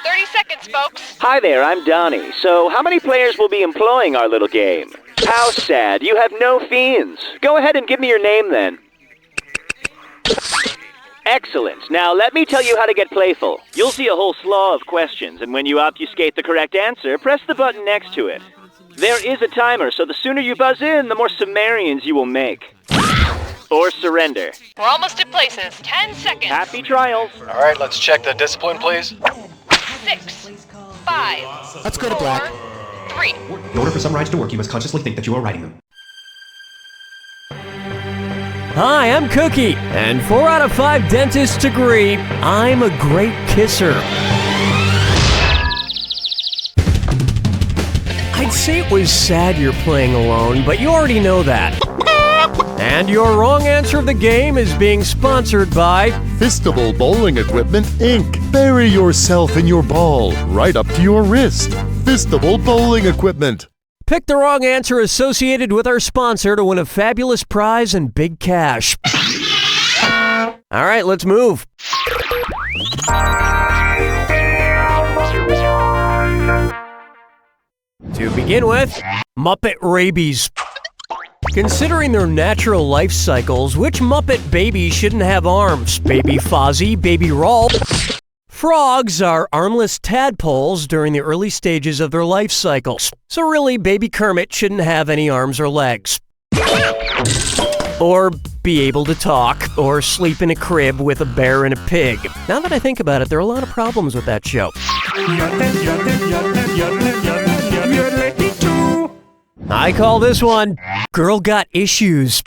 30 seconds, folks. Hi there, I'm Donnie. So, how many players will be employing our little game? How sad, you have no fiends. Go ahead and give me your name then. Excellent. Now, let me tell you how to get playful. You'll see a whole slaw of questions, and when you obfuscate the correct answer, press the button next to it. There is a timer, so the sooner you buzz in, the more Sumerians you will make. Or surrender. We're almost at places. 10 seconds. Happy trials. All right, let's check the discipline, please. 6, 5. Let's go to black. 3. In order for some rides to work, you must consciously think that you are riding them. Hi, I'm Cookie, and 4 out of 5 dentists agree I'm a great kisser. I'd say it was sad you're playing alone, but you already know that. And your wrong answer of the game is being sponsored by Fistable Bowling Equipment, Inc. Bury yourself in your ball, right up to your wrist. Fistable Bowling Equipment. Pick the wrong answer associated with our sponsor to win a fabulous prize and big cash. All right, let's move. To begin with, Muppet rabies. Considering their natural life cycles, which Muppet baby shouldn't have arms? Baby Fozzie, Baby Rolf? Frogs are armless tadpoles during the early stages of their life cycles. So really, Baby Kermit shouldn't have any arms or legs. Or be able to talk, or sleep in a crib with a bear and a pig. Now that I think about it, there are a lot of problems with that show. I call this one, Girl Got Issues.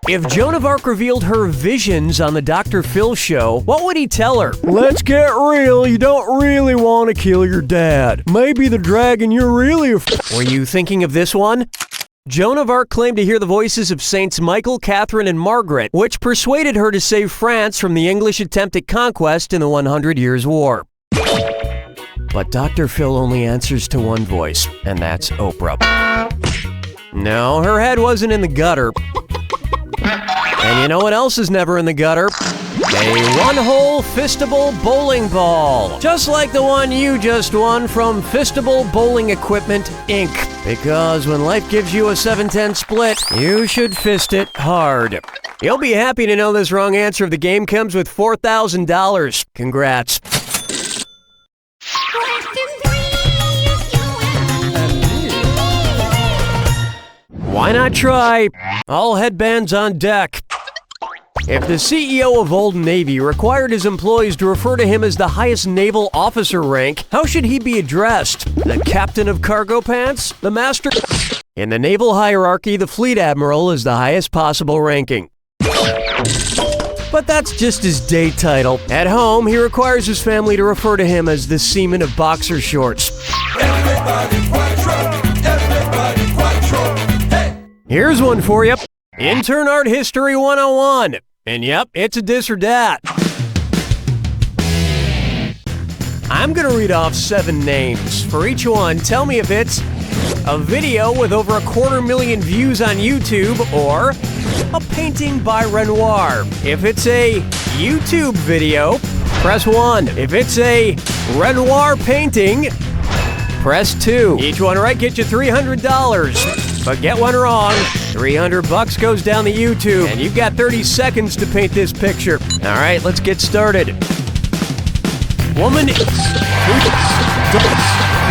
If Joan of Arc revealed her visions on the Dr. Phil show, what would he tell her? Let's get real, you don't really want to kill your dad. Maybe the dragon you're really Were you thinking of this one? Joan of Arc claimed to hear the voices of Saints Michael, Catherine, and Margaret, which persuaded her to save France from the English attempt at conquest in the 100 Years' War. But Dr. Phil only answers to one voice, and that's Oprah. No, her head wasn't in the gutter. And you know what else is never in the gutter? A one-hole Fistable bowling ball. Just like the one you just won from Fistable Bowling Equipment, Inc. Because when life gives you a 7-10 split, you should fist it hard. You'll be happy to know this wrong answer of the game comes with $4,000. Congrats. Why not try? All headbands on deck. If the CEO of Old Navy required his employees to refer to him as the highest naval officer rank, how should he be addressed? The captain of cargo pants? The master? In the naval hierarchy, the fleet admiral is the highest possible ranking. But that's just his day title. At home, he requires his family to refer to him as the seaman of boxer shorts. Everybody quattro, everybody quattro, hey! Here's one for you. Intern Art History 101. And yep, it's a this or that. I'm gonna read off 7 names. For each one, tell me if it's a video with over 250,000 views on YouTube or a painting by Renoir. If it's a YouTube video, press 1. If it's a Renoir painting, press 2. Each one right gets you $300. But get one wrong, $300 goes down the YouTube, and you've got 30 seconds to paint this picture. All right, let's get started. Woman who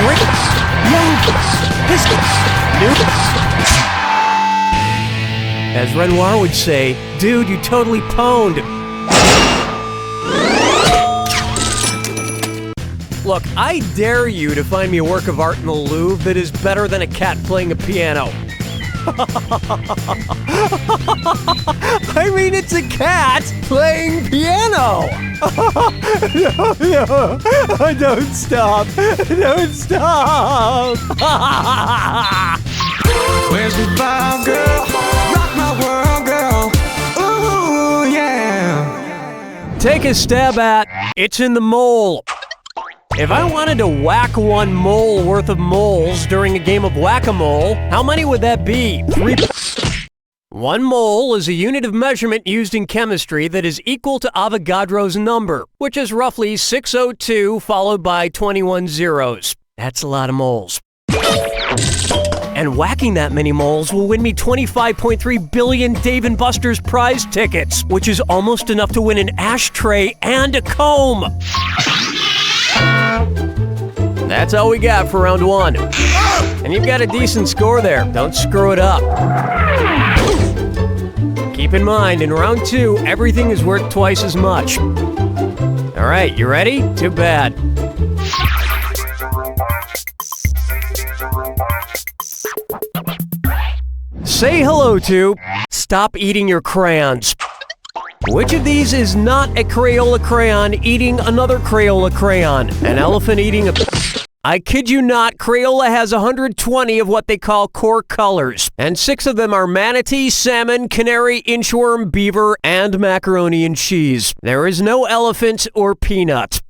great young as Renoir would say, dude, you totally pwned. Look, I dare you to find me a work of art in the Louvre that is better than a cat playing a piano. I mean, it's a cat playing piano. No, don't stop. Don't stop. Where's the vibe, girl? Rock my world, girl. Ooh, yeah. Take a stab at It's in the Mole. If I wanted to whack one mole worth of moles during a game of whack-a-mole, how many would that be? 3. 1 mole is a unit of measurement used in chemistry that is equal to Avogadro's number, which is roughly 602 followed by 21 zeros. That's a lot of moles. And whacking that many moles will win me 25.3 billion Dave & Buster's prize tickets, which is almost enough to win an ashtray and a comb. That's all we got for round 1. And you've got a decent score there. Don't screw it up. Keep in mind, in round 2, everything is worth twice as much. All right, you ready? Too bad. Say hello to stop eating your crayons. Which of these is not a Crayola crayon eating another Crayola crayon? An elephant eating a... I kid you not, Crayola has 120 of what they call core colors, and 6 of them are manatee, salmon, canary, inchworm, beaver, and macaroni and cheese. There is no elephant or peanut.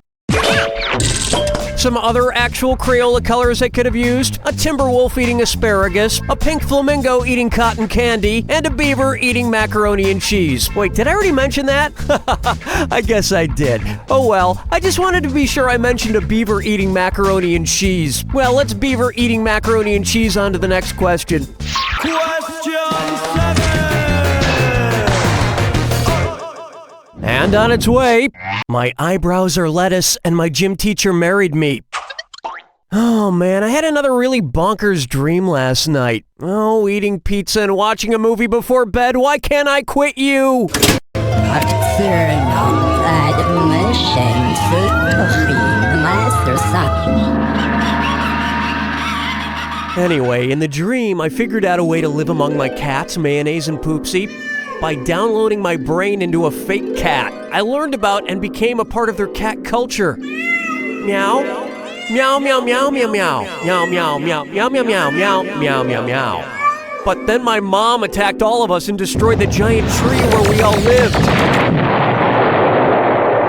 Some other actual Crayola colors I could have used: a timber wolf eating asparagus, a pink flamingo eating cotton candy, and a beaver eating macaroni and cheese. Wait, did I already mention that? I guess I did. Oh well, I just wanted to be sure I mentioned a beaver eating macaroni and cheese. Well, let's beaver eating macaroni and cheese on to the next question. And on its way, my eyebrows are lettuce and my gym teacher married me. Oh man, I had another really bonkers dream last night. Oh, eating pizza and watching a movie before bed. Why can't I quit you? Anyway, in the dream, I figured out a way to live among my cats, Mayonnaise and Poopsie, by downloading my brain into a fake cat. I learned about and became a part of their cat culture. Meow. Meow, meow, meow, meow, meow. Meow, meow, meow, meow, meow, meow, meow, meow, meow, meow. But then my mom attacked all of us and destroyed the giant tree where we all lived.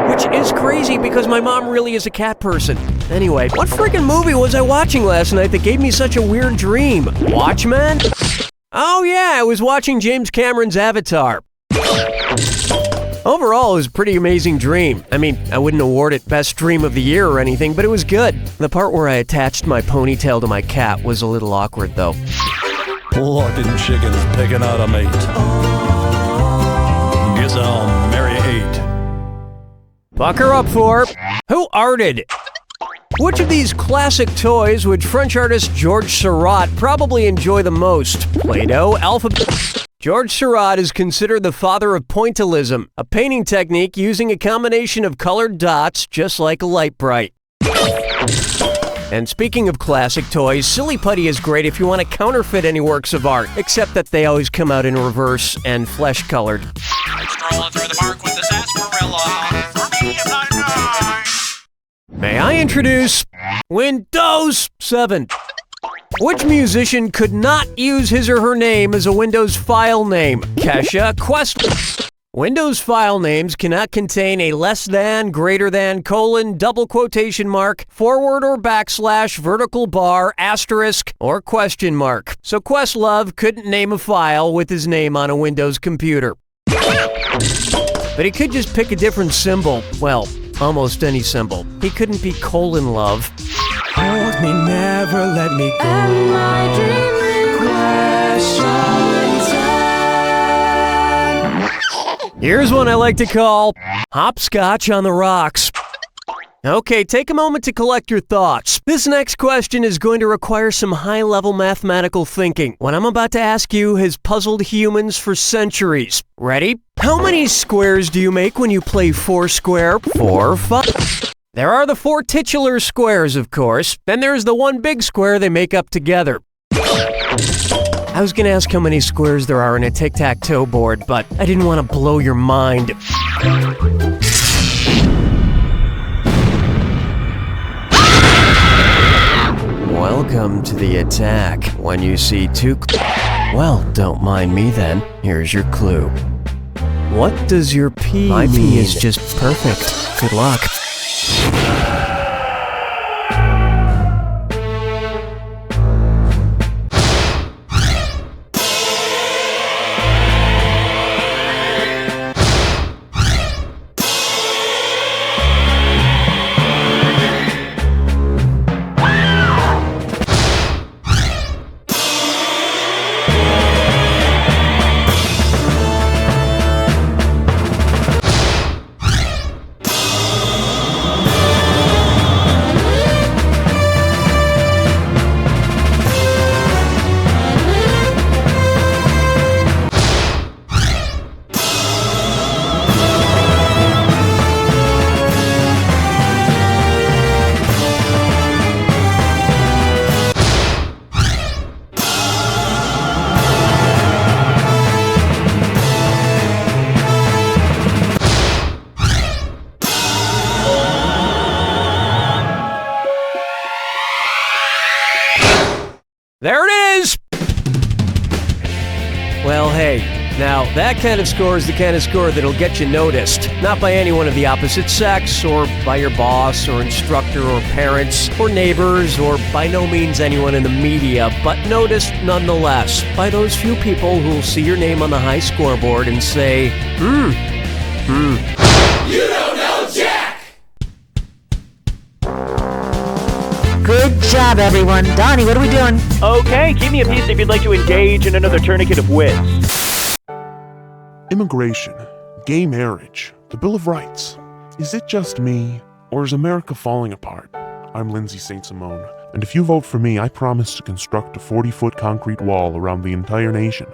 Which is crazy because my mom really is a cat person. Anyway, what freaking movie was I watching last night that gave me such a weird dream? Watchmen? Oh yeah, I was watching James Cameron's Avatar. Overall, it was a pretty amazing dream. I mean, I wouldn't award it Best Dream of the Year or anything, but it was good. The part where I attached my ponytail to my cat was a little awkward, though. Looking chickens picking out a mate. Guess I'll marry 8. Bucker up for Who Arted? Which of these classic toys would French artist Georges Seurat probably enjoy the most? Play-Doh, alphabet... Georges Seurat is considered the father of pointillism, a painting technique using a combination of colored dots just like a light bright. And speaking of classic toys, Silly Putty is great if you want to counterfeit any works of art, except that they always come out in reverse and flesh-colored. Strolling through the park with the sarsaparilla. For me, May I introduce Windows 7? Which musician could not use his or her name as a Windows file name? Kesha, Quest. Windows file names cannot contain a less than, greater than, colon, double quotation mark, forward or backslash, vertical bar, asterisk, or question mark. So Questlove couldn't name a file with his name on a Windows computer. But he could just pick a different symbol. Well, almost any symbol. He couldn't be colon love. Hold me, never let me go. And my dream Here's one I like to call Hopscotch on the Rocks. Okay, take a moment to collect your thoughts. This next question is going to require some high-level mathematical thinking. What I'm about to ask you has puzzled humans for centuries. Ready? How many squares do you make when you play Foursquare? 4, 5... There are the 4 titular squares, of course. Then there's the one big square they make up together. I was gonna ask how many squares there are in a tic-tac-toe board, but I didn't want to blow your mind. Welcome to the attack. When you see 2... Well, don't mind me then. Here's your clue. What does your P mean? My P is just perfect. Good luck. hey, now that kind of score is the kind of score that'll get you noticed. Not by anyone of the opposite sex, or by your boss, or instructor, or parents, or neighbors, or by no means anyone in the media, but noticed nonetheless by those few people who'll see your name on the high scoreboard and say, You don't know Jack! Good job, everyone. Donnie, what are we doing? Okay, give me a piece if you'd like to engage in another tourniquet of wits. Immigration, gay marriage, the Bill of Rights. Is it just me, or is America falling apart? I'm Lindsay St. Simone, and if you vote for me, I promise to construct a 40-foot concrete wall around the entire nation.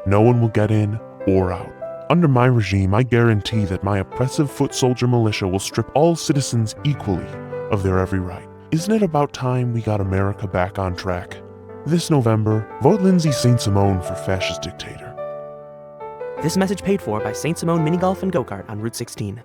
No one will get in or out. Under my regime, I guarantee that my oppressive foot soldier militia will strip all citizens equally of their every right. Isn't it about time we got America back on track? This November, vote Lindsay St. Simone for fascist dictator. This message paid for by St. Simone Mini Golf and Go-Kart on Route 16.